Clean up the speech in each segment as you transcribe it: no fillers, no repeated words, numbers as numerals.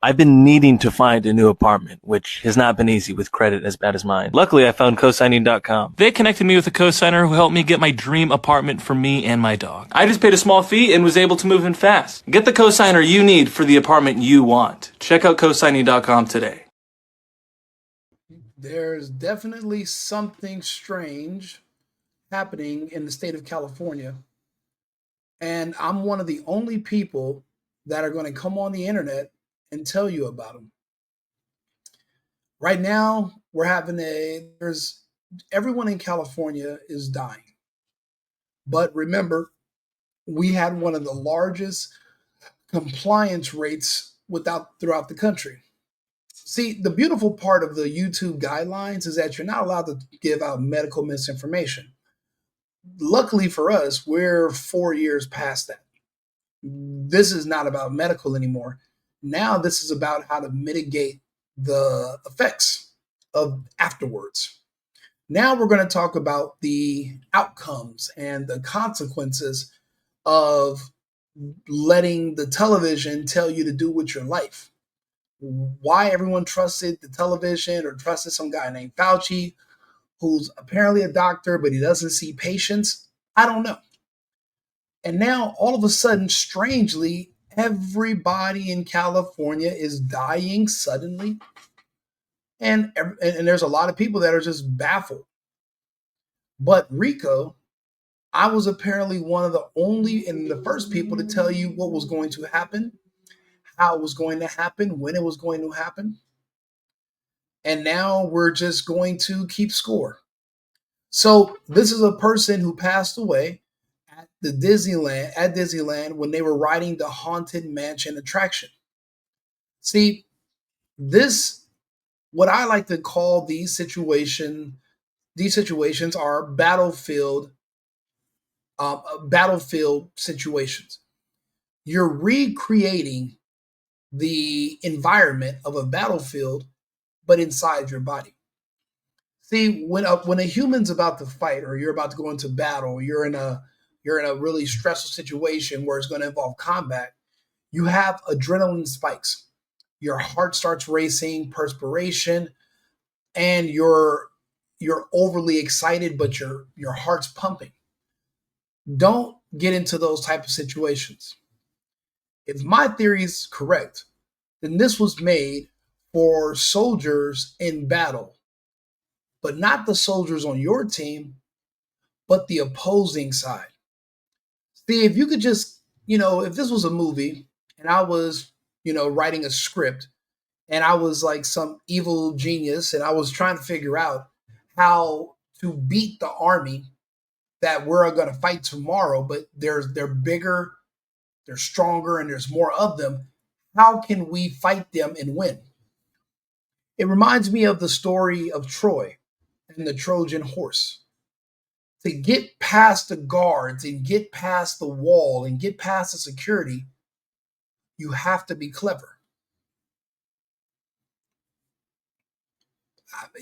I've been needing to find a new apartment, which has not been easy with credit as bad as mine. Luckily, I found cosigning.com. They connected me with a cosigner who helped me get my dream apartment for me and my dog. I just paid a small fee and was able to move in fast. Get the cosigner you need for the apartment you want. Check out cosigning.com today. There's definitely something strange happening in the state of California. And I'm one of the only people that are going to come on the internet and tell you about them. Right now, there's everyone in California is dying. But remember, we had one of the largest compliance rates throughout the country. See, the beautiful part of the YouTube guidelines is that you're not allowed to give out medical misinformation. Luckily for us, we're 4 years past that. This is not about medical anymore. Now this is about how to mitigate the effects of afterwards. Now we're going to talk about the outcomes and the consequences of letting the television tell you to do with your life. Why everyone trusted the television or trusted some guy named Fauci, who's apparently a doctor, but he doesn't see patients, I don't know. And now all of a sudden, strangely, everybody in California is dying suddenly. And there's a lot of people that are just baffled. But Rico, I was apparently one of the only and the first people to tell you what was going to happen, how it was going to happen, when it was going to happen. And now we're just going to keep score. So this is a person who passed away at Disneyland when they were riding the Haunted Mansion attraction. See, what I like to call these situations are battlefield situations. You're recreating the environment of a battlefield, but inside your body. See, when a human's about to fight, or you're about to go into battle, you're in a really stressful situation where it's going to involve combat, you have adrenaline spikes. Your heart starts racing, perspiration, and you're overly excited, but your heart's pumping. Don't get into those type of situations. If my theory is correct, then this was made for soldiers in battle, but not the soldiers on your team, but the opposing side. See, if you could just, if this was a movie and I was, writing a script and I was like some evil genius and I was trying to figure out how to beat the army that we're going to fight tomorrow, but they're bigger, they're stronger, and there's more of them. How can we fight them and win? It reminds me of the story of Troy and the Trojan horse. To get past the guards and get past the wall and get past the security, you have to be clever.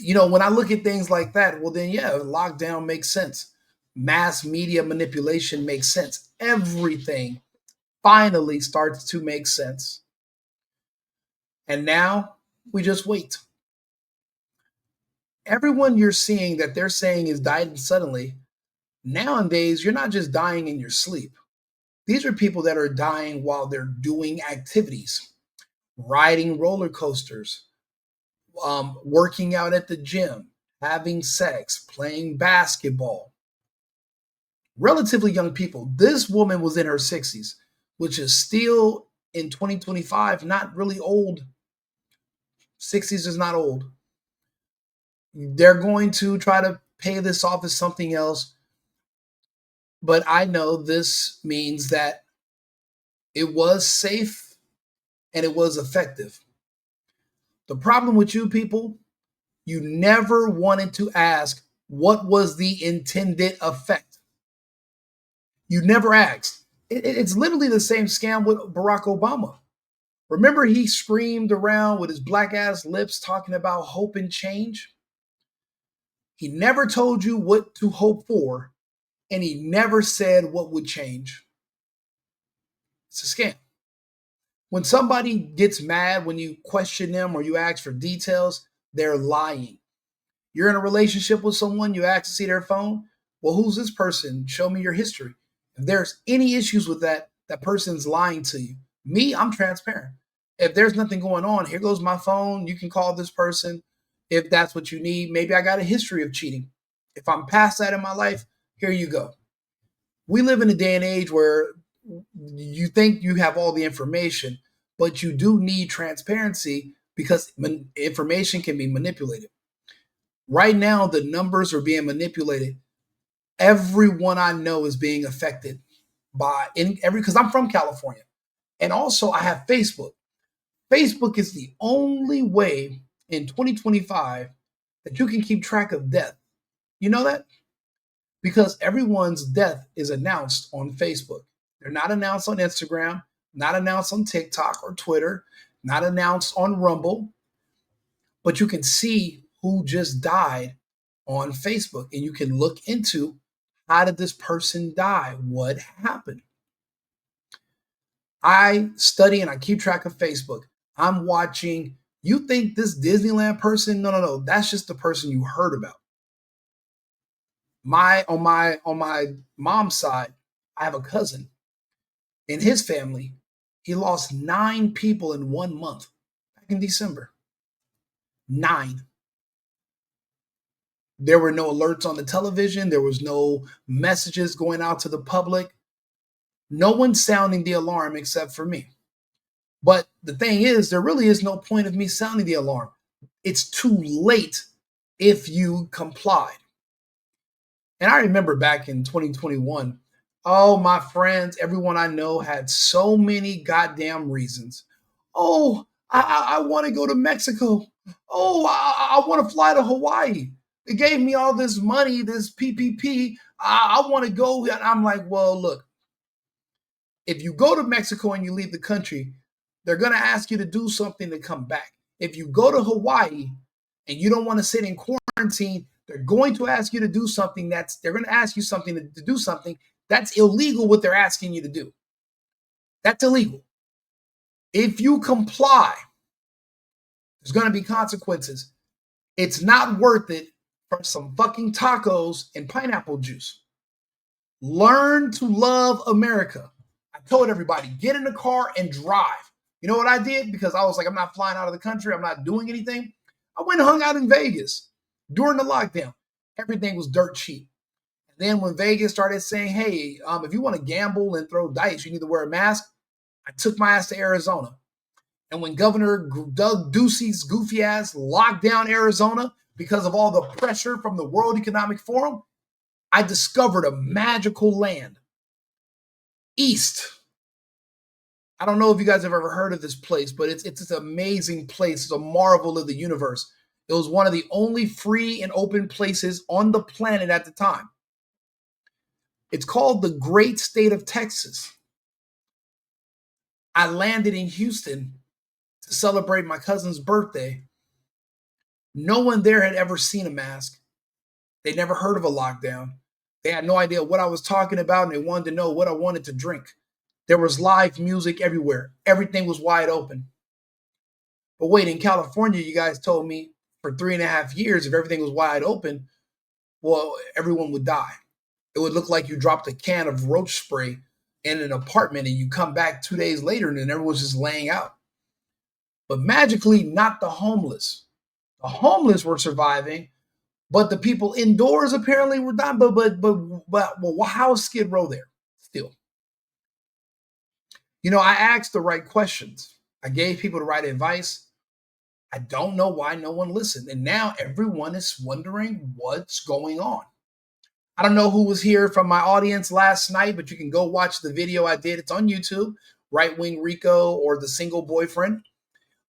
When I look at things like that, well, then, yeah, lockdown makes sense. Mass media manipulation makes sense. Everything finally starts to make sense. And now we just wait. Everyone you're seeing that they're saying is dying suddenly, nowadays, you're not just dying in your sleep. These are people that are dying while they're doing activities, riding roller coasters, working out at the gym, having sex, playing basketball. Relatively young people. This woman was in her 60s, which is still in 2025 not really old. 60s is not old. They're going to try to pay this off as something else. But I know this means that it was safe and it was effective. The problem with you people, you never wanted to ask what was the intended effect. You never asked. It's literally the same scam with Barack Obama. Remember, he screamed around with his black ass lips talking about hope and change? He never told you what to hope for, and he never said what would change. It's a scam. When somebody gets mad when you question them or you ask for details, they're lying. You're in a relationship with someone, you ask to see their phone. Well, who's this person? Show me your history. If there's any issues with that, that person's lying to you. Me, I'm transparent. If there's nothing going on, here goes my phone. You can call this person if that's what you need. Maybe I got a history of cheating. If I'm past that in my life, here you go. We live in a day and age where you think you have all the information, but you do need transparency because information can be manipulated. Right now, the numbers are being manipulated. Everyone I know is being affected by because I'm from California. And also I have Facebook. Facebook is the only way in 2025 that you can keep track of death. You know that? Because everyone's death is announced on Facebook. They're not announced on Instagram, not announced on TikTok or Twitter, not announced on Rumble, but you can see who just died on Facebook and you can look into how did this person die? What happened? I study and I keep track of Facebook. I'm watching. You think this Disneyland person? No. That's just the person you heard about. On my mom's side, I have a cousin. In his family, he lost 9 people in 1 month back in December. 9. There were no alerts on the television. There was no messages going out to the public. No one's sounding the alarm except for me. But the thing is, there really is no point of me sounding the alarm. It's too late if you complied. And I remember back in 2021, oh, my friends, everyone I know had so many goddamn reasons. Oh, I want to go to Mexico. Oh, I want to fly to Hawaii. They gave me all this money, this PPP. I want to go. And I'm like, well, look, if you go to Mexico and you leave the country, they're going to ask you to do something to come back. If you go to Hawaii and you don't want to sit in quarantine, they're going to ask you to do something they're going to ask you something to do something that's illegal what they're asking you to do. That's illegal. If you comply, there's going to be consequences. It's not worth it for some fucking tacos and pineapple juice. Learn to love America. I told everybody, get in the car and drive. You know what I did? Because I was like, I'm not flying out of the country. I'm not doing anything. I went and hung out in Vegas during the lockdown. Everything was dirt cheap. And then when Vegas started saying, hey, if you want to gamble and throw dice, you need to wear a mask, I took my ass to Arizona. And when Governor Doug Ducey's goofy ass locked down Arizona because of all the pressure from the World Economic Forum, I discovered a magical land. East. I don't know if you guys have ever heard of this place, but it's an amazing place. It's a marvel of the universe. It was one of the only free and open places on the planet at the time. It's called the great state of Texas. I landed in Houston to celebrate my cousin's birthday. No one there had ever seen a mask. They never heard of a lockdown. They had no idea what I was talking about, and they wanted to know what I wanted to drink. There was live music everywhere. Everything was wide open. But wait, in California, you guys told me for 3.5 years, if everything was wide open, well, everyone would die. It would look like you dropped a can of roach spray in an apartment and you come back 2 days later and then everyone's just laying out. But magically, not the homeless. The homeless were surviving, but the people indoors apparently were dying. But well, how is Skid Row there still? You know, I asked the right questions. I gave people the right advice. I don't know why no one listened. And now everyone is wondering what's going on. I don't know who was here from my audience last night, but you can go watch the video I did. It's on YouTube, Right Wing Rico or The Single Boyfriend,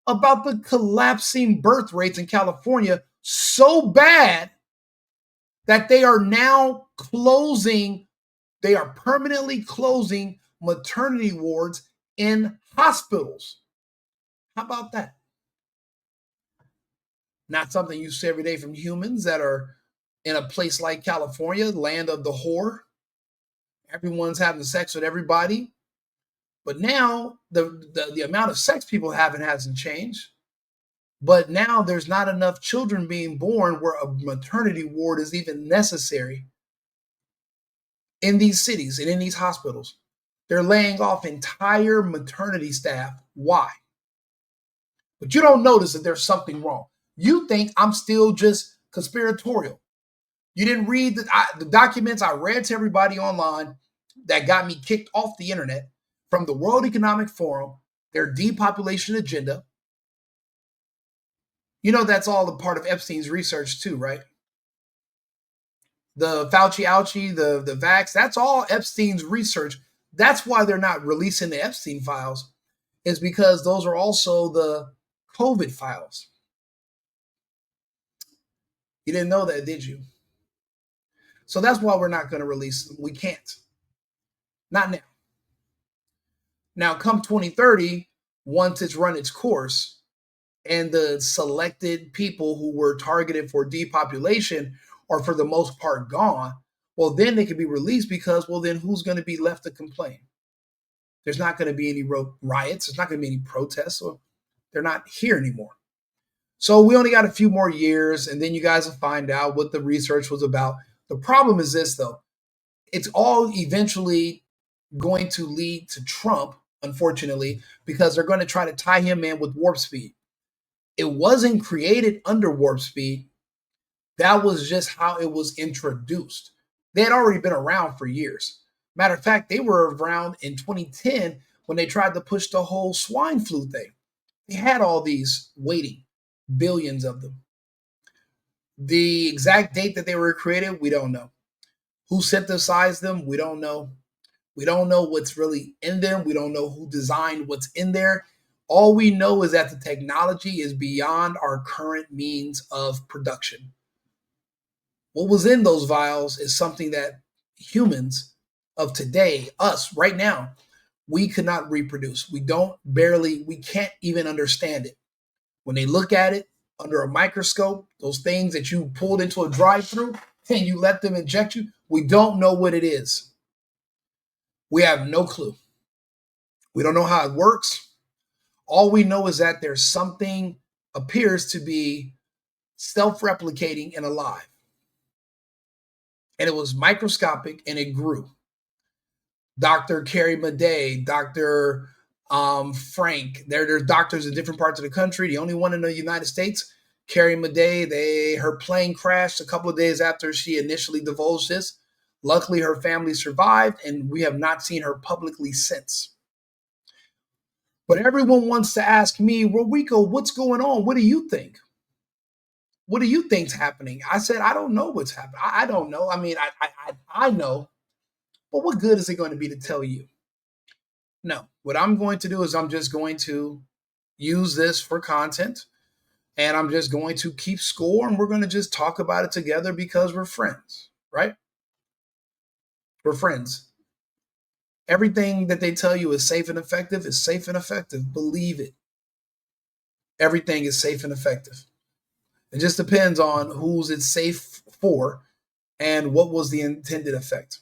about the collapsing birth rates in California so bad that they are now they are permanently closing maternity wards in hospitals. How about that? Not something you see every day from humans that are in a place like California, land of the whore. Everyone's having sex with everybody. But now the amount of sex people having hasn't changed. But now there's not enough children being born where a maternity ward is even necessary in these cities and in these hospitals. They're laying off entire maternity staff. Why? But you don't notice that there's something wrong. You think I'm still just conspiratorial. You didn't read the documents I read to everybody online that got me kicked off the internet from the World Economic Forum, their depopulation agenda. You know that's all a part of Epstein's research too, right? The Fauci ouchie, the vax, that's all Epstein's research. That's why they're not releasing the Epstein files, is because those are also the COVID files. You didn't know that, did you? So that's why we're not going to release them. We can't. Not now. Now, come 2030, once it's run its course and the selected people who were targeted for depopulation are for the most part gone, well, then they can be released because, well, then who's going to be left to complain? There's not going to be any riots. There's not going to be any protests. So they're not here anymore. So we only got a few more years, and then you guys will find out what the research was about. The problem is this, though. It's all eventually going to lead to Trump, unfortunately, because they're going to try to tie him in with warp speed. It wasn't created under warp speed. That was just how it was introduced. They had already been around for years. Matter of fact, they were around in 2010 when they tried to push the whole swine flu thing. They had all these waiting, billions of them. The exact date that they were created, we don't know. Who synthesized them, we don't know. We don't know what's really in them. We don't know who designed what's in there. All we know is that the technology is beyond our current means of production. What was in those vials is something that humans of today, us right now, we could not reproduce. We can't even understand it. When they look at it under a microscope, those things that you pulled into a drive-through and you let them inject you, we don't know what it is. We have no clue. We don't know how it works. All we know is that there's something appears to be self-replicating and alive. And it was microscopic and it grew. Dr. Carrie Madej, Dr. Frank, there's doctors in different parts of the country. The only one in the United States, Carrie Madej, her plane crashed a couple of days after she initially divulged this. Luckily, her family survived, and we have not seen her publicly since. But everyone wants to ask me, well, Rico, what's going on? What do you think? What do you think's happening? I said, I don't know what's happening. I don't know. I mean, I know, but what good is it going to be to tell you? No, what I'm going to do is I'm just going to use this for content, and I'm just going to keep score, and we're going to just talk about it together because we're friends, right? We're friends. Everything that they tell you is safe and effective is safe and effective. Believe it. Everything is safe and effective. It just depends on who's it's safe for and what was the intended effect.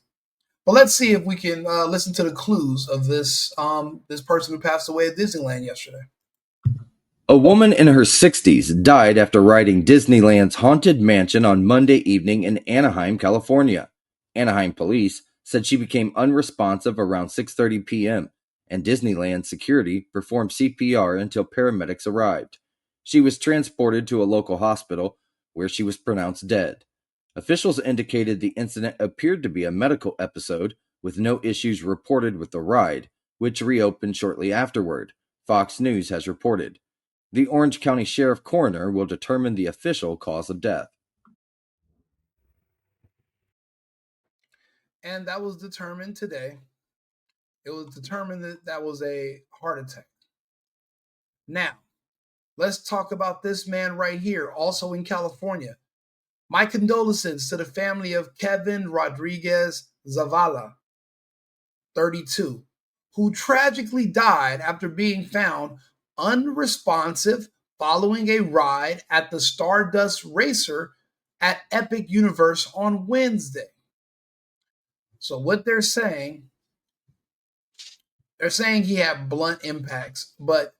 But let's see if we can listen to the clues of this person who passed away at Disneyland yesterday. A woman in her 60s died after riding Disneyland's Haunted Mansion on Monday evening in Anaheim, California. Anaheim police said she became unresponsive around 6:30 p.m., and Disneyland security performed CPR until paramedics arrived. She was transported to a local hospital where she was pronounced dead. Officials indicated the incident appeared to be a medical episode with no issues reported with the ride, which reopened shortly afterward, Fox News has reported. The Orange County Sheriff Coroner will determine the official cause of death. And that was determined today. It was determined that that was a heart attack. Now, let's talk about this man right here, also in California. My condolences to the family of Kevin Rodriguez Zavala, 32, who tragically died after being found unresponsive following a ride at the Stardust Racer at Epic Universe on Wednesday. So what they're saying, They're saying he had blunt impacts, but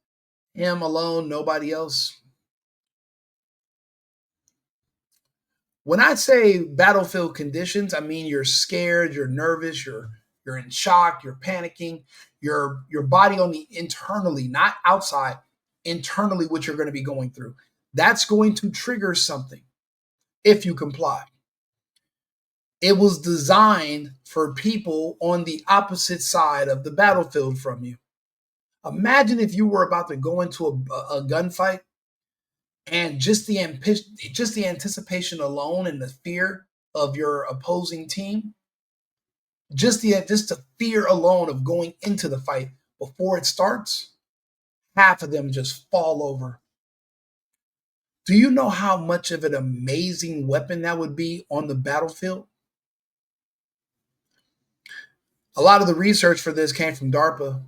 him alone, nobody else. When I say battlefield conditions, I mean you're scared, you're nervous, you're in shock, you're panicking, your body only internally, not outside, internally what you're going to be going through. That's going to trigger something if you comply. It was designed for people on the opposite side of the battlefield from you. Imagine if you were about to go into a gunfight and just the anticipation alone and the fear of your opposing team, just the fear alone of going into the fight before it starts, half of them just fall over. Do you know how much of an amazing weapon that would be on the battlefield? A lot of the research for this came from DARPA.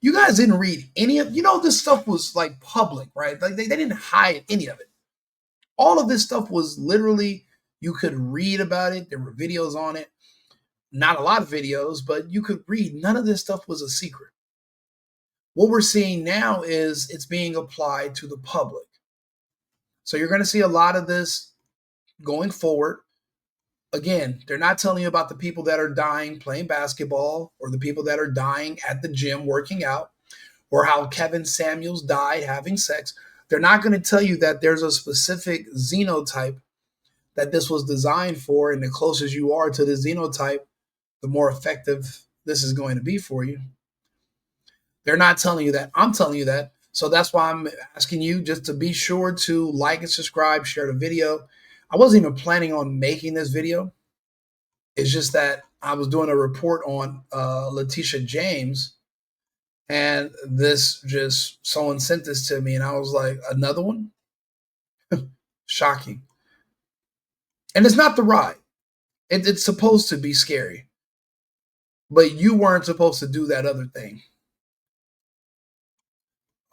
You guys didn't read any of, this stuff was like public, right? Like they didn't hide any of it. All of this stuff was literally, you could read about it. There were videos on it. Not a lot of videos, but you could read. None of this stuff was a secret. What we're seeing now is it's being applied to the public. So you're going to see a lot of this going forward. Again, they're not telling you about the people that are dying playing basketball or the people that are dying at the gym working out or how Kevin Samuels died having sex. They're not going to tell you that there's a specific xenotype that this was designed for, and the closer you are to the xenotype, the more effective this is going to be for you. They're not telling you that. I'm telling you that. So that's why I'm asking you just to be sure to like and subscribe, share the video. I wasn't even planning on making this video. It's just that I was doing a report on Letitia James, and someone sent this to me, and I was like, another one? Shocking. And it's not the ride. It's supposed to be scary. But you weren't supposed to do that other thing.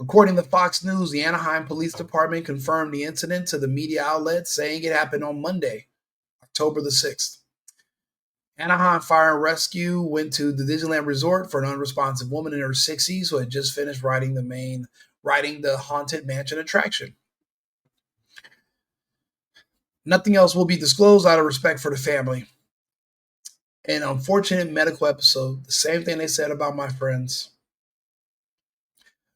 According to Fox News, the Anaheim Police Department confirmed the incident to the media outlet, saying it happened on Monday, October the 6th. Anaheim Fire and Rescue went to the Disneyland Resort for an unresponsive woman in her 60s who had just finished riding the Haunted Mansion attraction. Nothing else will be disclosed out of respect for the family. An unfortunate medical episode, the same thing they said about my friends.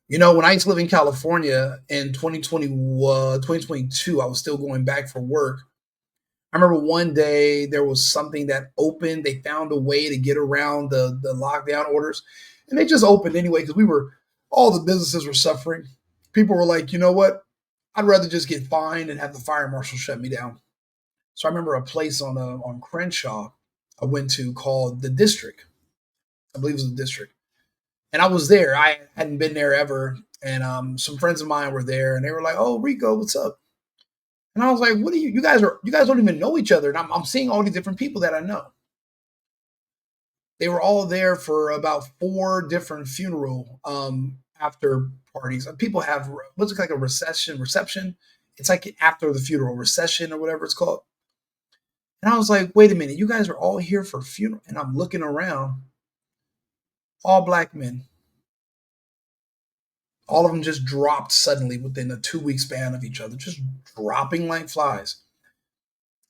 When I used to live in California in 2022, I was still going back for work. I remember one day there was something that opened. They found a way to get around the lockdown orders, and they just opened anyway because all the businesses were suffering. People were like, you know what? I'd rather just get fined and have the fire marshal shut me down. So I remember a place on Crenshaw I went to called The District. I believe it was The District. And I was there. I hadn't been there ever. And some friends of mine were there, and they were like, "Oh, Rico, what's up?" And I was like, "What are you guys don't even know each other." And I'm seeing all these different people that I know. They were all there for about 4 different funeral after parties. People have what's it like a reception? It's like after the funeral, recession or whatever it's called. And I was like, wait a minute, you guys are all here for funeral? And I'm looking around, all black men. All of them just dropped suddenly within a 2-week span of each other, just dropping like flies.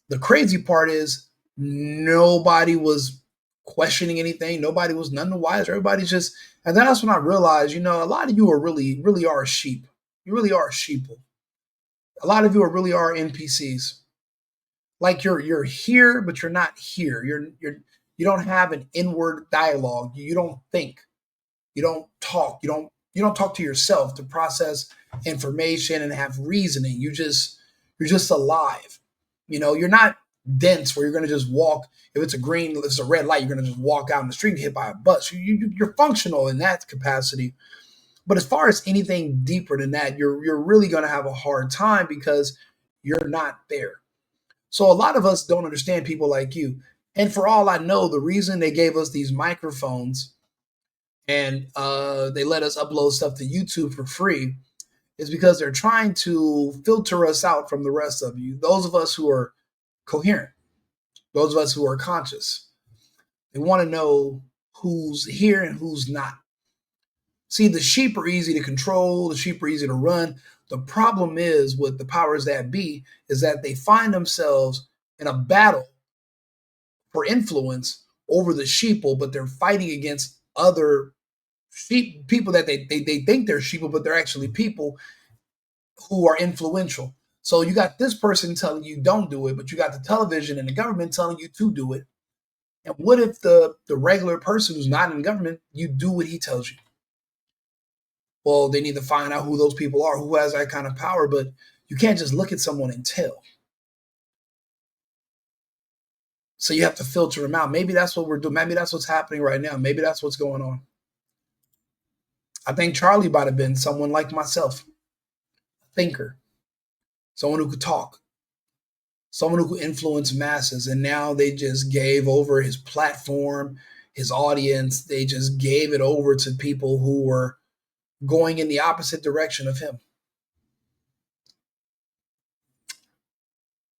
The crazy part is nobody was questioning anything. Nobody was none the wiser. Everybody's just, and then that's when I realized, a lot of you are really, really are sheep. You really are sheeple. A lot of you really are NPCs. Like you're here, but you're not here. You don't have an inward dialogue. You don't think. You don't talk. You don't talk to yourself to process information and have reasoning. You're just alive. You're not dense where you're going to just walk. If it's a red light, you're going to just walk out in the street and get hit by a bus. You're functional in that capacity. But as far as anything deeper than that, you're really going to have a hard time because you're not there. So a lot of us don't understand people like you. And for all I know, the reason they gave us these microphones and they let us upload stuff to YouTube for free is because they're trying to filter us out from the rest of you. Those of us who are coherent, those of us who are conscious. They want to know who's here and who's not. See, the sheep are easy to control, the sheep are easy to run. The problem is with the powers that be is that they find themselves in a battle for influence over the sheeple, but they're fighting against other sheep, people that they think they're sheeple, but they're actually people who are influential. So you got this person telling you don't do it, but you got the television and the government telling you to do it. And what if the regular person who's not in government, you do what he tells you? Well, they need to find out who those people are, who has that kind of power, but you can't just look at someone and tell. So you have to filter them out. Maybe that's what we're doing. Maybe that's what's happening right now. Maybe that's what's going on. I think Charlie might have been someone like myself, a thinker, someone who could talk, someone who could influence masses. And now they just gave over his platform, his audience. They just gave it over to people who were going in the opposite direction of him.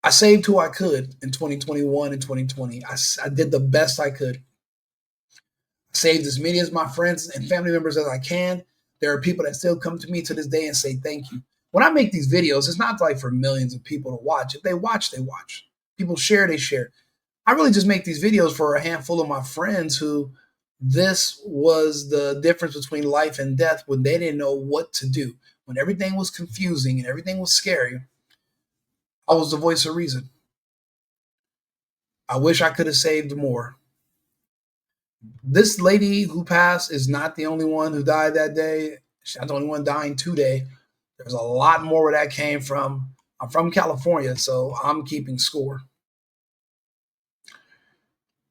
I saved who I could in 2021 and 2020. I did the best I could. I saved as many of my friends and family members as I can. There are people that still come to me to this day and say thank you. When I make these videos, it's not like for millions of people to watch. If they watch, they watch. People share, they share. I really just make these videos for a handful of my friends who this was the difference between life and death when they didn't know what to do. When everything was confusing and everything was scary, I was the voice of reason. I wish I could have saved more. This lady who passed is not the only one who died that day. She's not the only one dying today. There's a lot more where that came from. I'm from California, so I'm keeping score.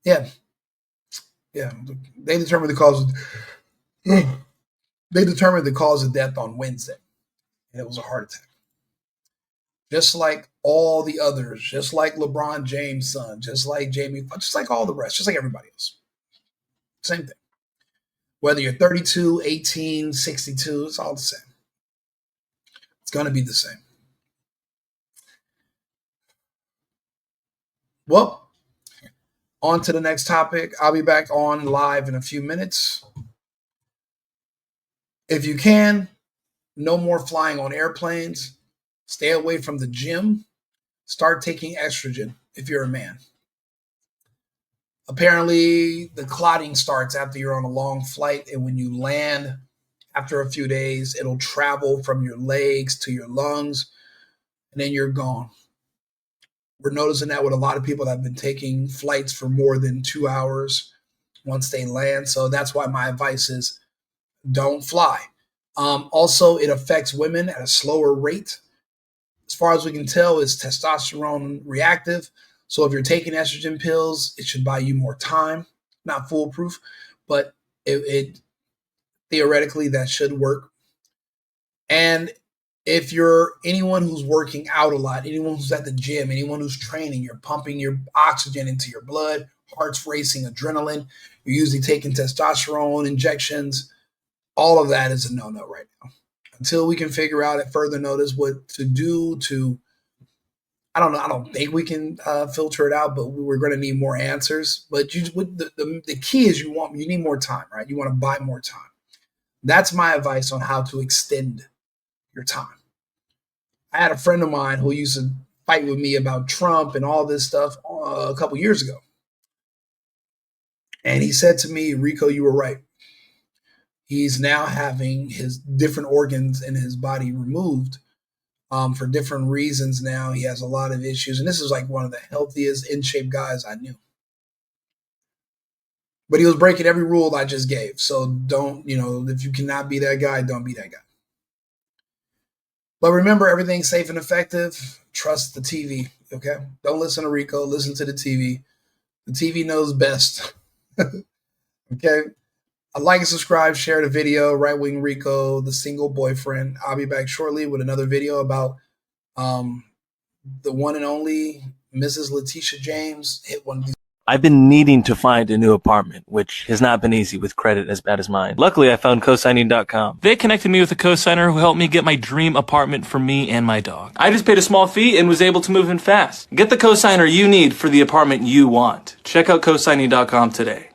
Yeah. They determined the cause of death on Wednesday, and it was a heart attack. Just like all the others, just like LeBron James' son, just like Jamie, just like all the rest, just like everybody else. Same thing. Whether you're 32, 18, 62, it's all the same. It's going to be the same. Well, on to the next topic. I'll be back on live in a few minutes. If you can, no more flying on airplanes. Stay away from the gym. Start taking estrogen if you're a man. Apparently, the clotting starts after you're on a long flight, and when you land, after a few days, it'll travel from your legs to your lungs, and then you're gone. We're noticing that with a lot of people that have been taking flights for more than 2 hours once they land. So that's why my advice is don't fly. Also, it affects women at a slower rate. As far as we can tell, it's testosterone reactive. So if you're taking estrogen pills, it should buy you more time. Not foolproof, but it theoretically that should work. And if you're anyone who's working out a lot, anyone who's at the gym, anyone who's training, you're pumping your oxygen into your blood, heart's racing, adrenaline, you're usually taking testosterone injections, all of that is a no-no right now. Until we can figure out at further notice what to do to, I don't know, I don't think we can filter it out, but we're going to need more answers. But the key is you need more time, right? You want to buy more time. That's my advice on how to extend your time. I had a friend of mine who used to fight with me about Trump and all this stuff a couple years ago. And he said to me, Rico, you were right. He's now having his different organs in his body removed for different reasons now. He has a lot of issues. And this is like one of the healthiest, in shape guys I knew. But he was breaking every rule I just gave. So don't, if you cannot be that guy, don't be that guy. But remember, everything's safe and effective. Trust the TV, okay? Don't listen to Rico. Listen to the TV. The TV knows best, okay? Like and subscribe, share the video. Right Wing Rico, the single boyfriend. I'll be back shortly with another video about the one and only Mrs. Letitia James. Hit one of these. I've been needing to find a new apartment, which has not been easy with credit as bad as mine. Luckily, I found cosigning.com. They connected me with a cosigner who helped me get my dream apartment for me and my dog. I just paid a small fee and was able to move in fast. Get the cosigner you need for the apartment you want. Check out cosigning.com today.